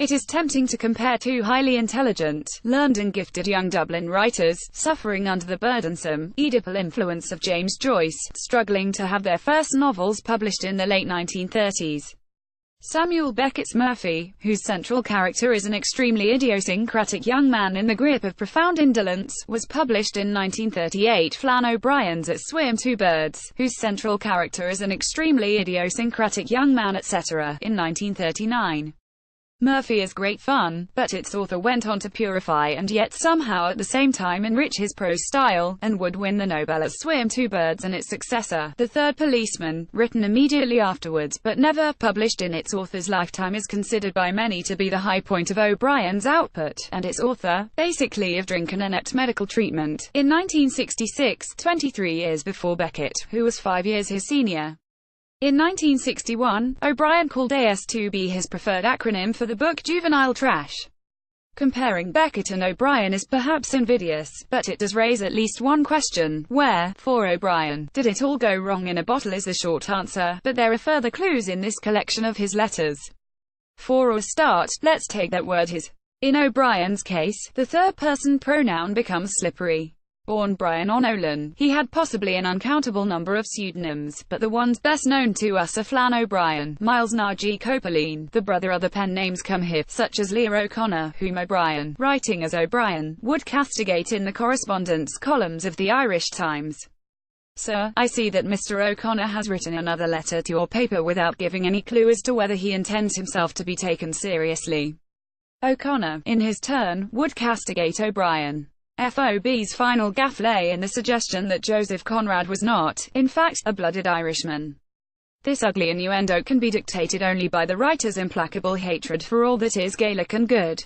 It is tempting to compare two highly intelligent, learned and gifted young Dublin writers, suffering under the burdensome, Oedipal influence of James Joyce, struggling to have their first novels published in the late 1930s. Samuel Beckett's Murphy, whose central character is an extremely idiosyncratic young man in the grip of profound indolence, was published in 1938. Flann O'Brien's At Swim Two Birds, whose central character is an extremely idiosyncratic young man etc., in 1939. Murphy is great fun, but its author went on to purify and yet somehow at the same time enrich his prose style, and would win the Nobel. At Swim Two Birds and its successor, The Third Policeman, written immediately afterwards but never published in its author's lifetime, is considered by many to be the high point of O'Brien's output, and its author, basically of drink and inept medical treatment. In 1966, 23 years before Beckett, who was 5 years his senior. In 1961, O'Brien called AS2B his preferred acronym for the book Juvenile Trash. Comparing Beckett and O'Brien is perhaps invidious, but it does raise at least one question: where, for O'Brien, did it all go wrong? In a bottle is the short answer, but there are further clues in this collection of his letters. For a start, let's take that word his. In O'Brien's case, the third-person pronoun becomes slippery. Born Brian O'Nolan, he had possibly an uncountable number of pseudonyms, but the ones best known to us are Flann O'Brien, Miles Nagy Copeline, the brother. Other pen names come here, such as Leah O'Connor, whom O'Brien, writing as O'Brien, would castigate in the correspondence columns of the Irish Times. Sir, I see that Mr. O'Connor has written another letter to your paper without giving any clue as to whether he intends himself to be taken seriously. O'Connor, in his turn, would castigate O'Brien. FOB's final gaffe lay in the suggestion that Joseph Conrad was not, in fact, a blooded Irishman. This ugly innuendo can be dictated only by the writer's implacable hatred for all that is Gaelic and good.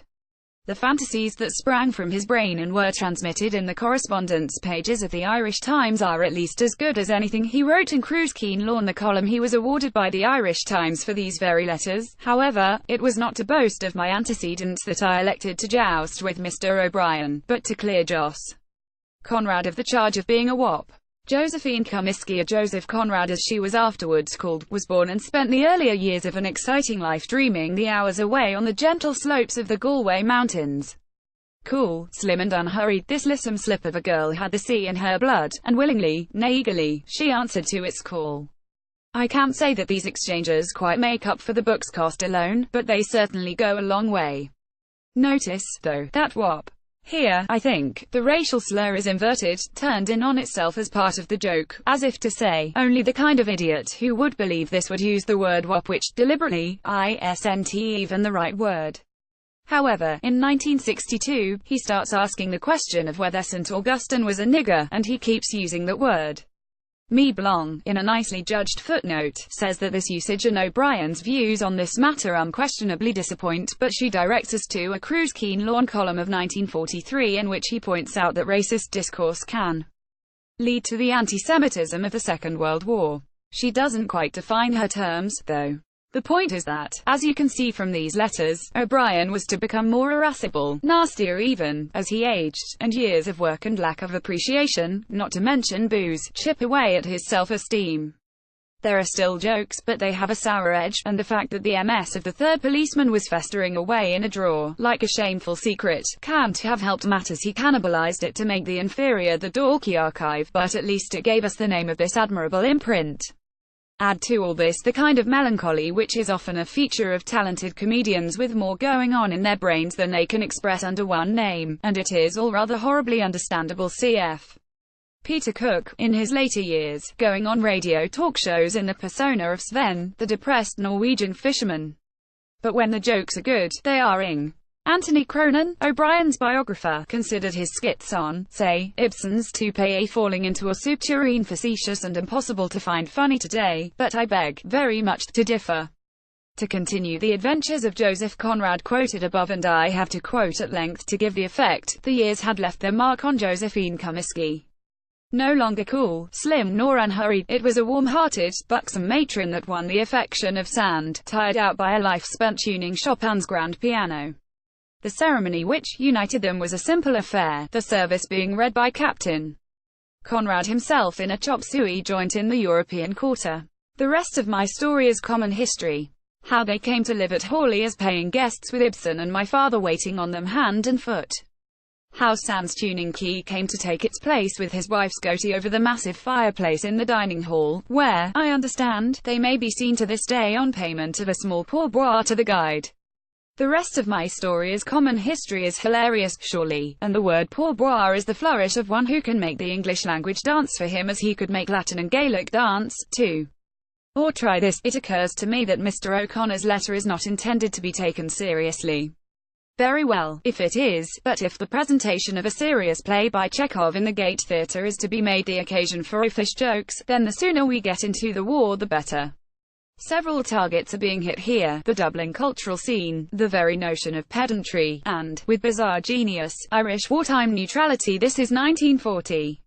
The fantasies that sprang from his brain and were transmitted in the correspondence pages of the Irish Times are at least as good as anything he wrote in Cruiskeen Lawn, the column he was awarded by the Irish Times for these very letters. However, it was not to boast of my antecedents that I elected to joust with Mr. O'Brien, but to clear Jos. Conrad of the charge of being a wop. Josephine Comiskey, or Joseph Conrad as she was afterwards called, was born and spent the earlier years of an exciting life dreaming the hours away on the gentle slopes of the Galway Mountains. Cool, slim and unhurried, this lissom slip of a girl had the sea in her blood, and willingly, nay eagerly, she answered to its call. I can't say that these exchanges quite make up for the book's cost alone, but they certainly go a long way. Notice, though, that wop. Here, I think, the racial slur is inverted, turned in on itself as part of the joke, as if to say, only the kind of idiot who would believe this would use the word wop, which, deliberately, isn't even the right word. However, in 1962, he starts asking the question of whether St. Augustine was a nigger, and he keeps using that word. Me Blong, in a nicely judged footnote, says that this usage and O'Brien's views on this matter unquestionably disappoint, but she directs us to a Cruiskeen Lawn column of 1943 in which he points out that racist discourse can lead to the anti-Semitism of the Second World War. She doesn't quite define her terms, though. The point is that, as you can see from these letters, O'Brien was to become more irascible, nastier even, as he aged, and years of work and lack of appreciation, not to mention booze, chip away at his self-esteem. There are still jokes, but they have a sour edge, and the fact that the MS of The Third Policeman was festering away in a drawer, like a shameful secret, can't have helped matters. He cannibalized it to make the inferior the Dalkey Archive, but at least it gave us the name of this admirable imprint. Add to all this the kind of melancholy which is often a feature of talented comedians with more going on in their brains than they can express under one name, and it is all rather horribly understandable. Cf. Peter Cook, in his later years, going on radio talk shows in the persona of Sven, the depressed Norwegian fisherman. But when the jokes are good, they are ing. Anthony Cronin, O'Brien's biographer, considered his skits on, say, Ibsen's toupee falling into a soup tureen facetious and impossible to find funny today, but I beg, very much, to differ. To continue the adventures of Joseph Conrad quoted above, and I have to quote at length to give the effect, the years had left their mark on Josephine Comiskey. No longer cool, slim nor unhurried, it was a warm-hearted, buxom matron that won the affection of Sand, tired out by a life spent tuning Chopin's grand piano. The ceremony which united them was a simple affair, the service being read by Captain Conrad himself in a chop suey joint in the European Quarter. The rest of my story is common history. How they came to live at Hawley as paying guests with Ibsen and my father waiting on them hand and foot. How Sand's tuning key came to take its place with his wife's goatee over the massive fireplace in the dining hall, where, I understand, they may be seen to this day on payment of a small pourboire to the guide. The rest of my story is common history is hilarious, surely, and the word pourboire is the flourish of one who can make the English language dance for him as he could make Latin and Gaelic dance, too. Or try this: it occurs to me that Mr. O'Connor's letter is not intended to be taken seriously. Very well, if it is, but if the presentation of a serious play by Chekhov in the Gate Theatre is to be made the occasion for offish jokes, then the sooner we get into the war the better. Several targets are being hit here: the Dublin cultural scene, the very notion of pedantry, and, with bizarre genius, Irish wartime neutrality. This is 1940.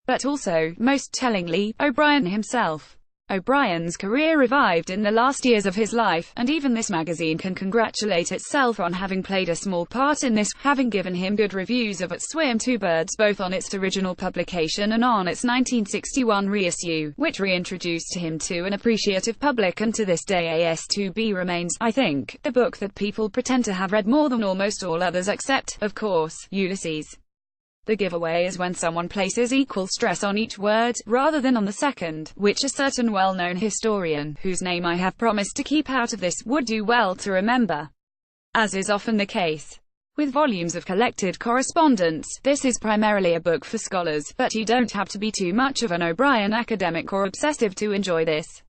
But also, most tellingly, O'Brien himself. O'Brien's career revived in the last years of his life, and even this magazine can congratulate itself on having played a small part in this, having given him good reviews of At Swim Two Birds both on its original publication and on its 1961 reissue, which reintroduced him to an appreciative public, and to this day AS2B remains, I think, the book that people pretend to have read more than almost all others except, of course, Ulysses. The giveaway is when someone places equal stress on each word, rather than on the second, which a certain well-known historian, whose name I have promised to keep out of this, would do well to remember. As is often the case with volumes of collected correspondence, this is primarily a book for scholars, but you don't have to be too much of an O'Brien academic or obsessive to enjoy this.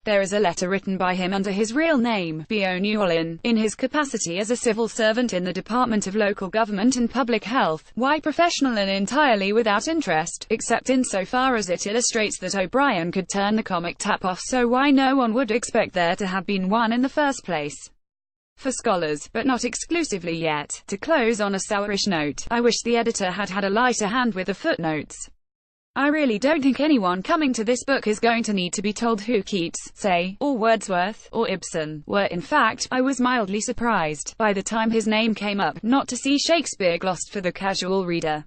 There is a letter written by him under his real name, B.O. Newolin, in his capacity as a civil servant in the Department of Local Government and Public Health. Why professional and entirely without interest, except insofar as it illustrates that O'Brien could turn the comic tap off, so why no one would expect there to have been one in the first place. For scholars, but not exclusively yet. To close on a sourish note, I wish the editor had had a lighter hand with the footnotes. I really don't think anyone coming to this book is going to need to be told who Keats, say, or Wordsworth, or Ibsen, were. In fact, I was mildly surprised, by the time his name came up, not to see Shakespeare glossed for the casual reader.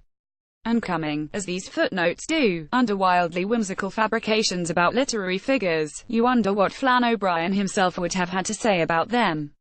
And coming, as these footnotes do, under wildly whimsical fabrications about literary figures, you wonder what Flann O'Brien himself would have had to say about them.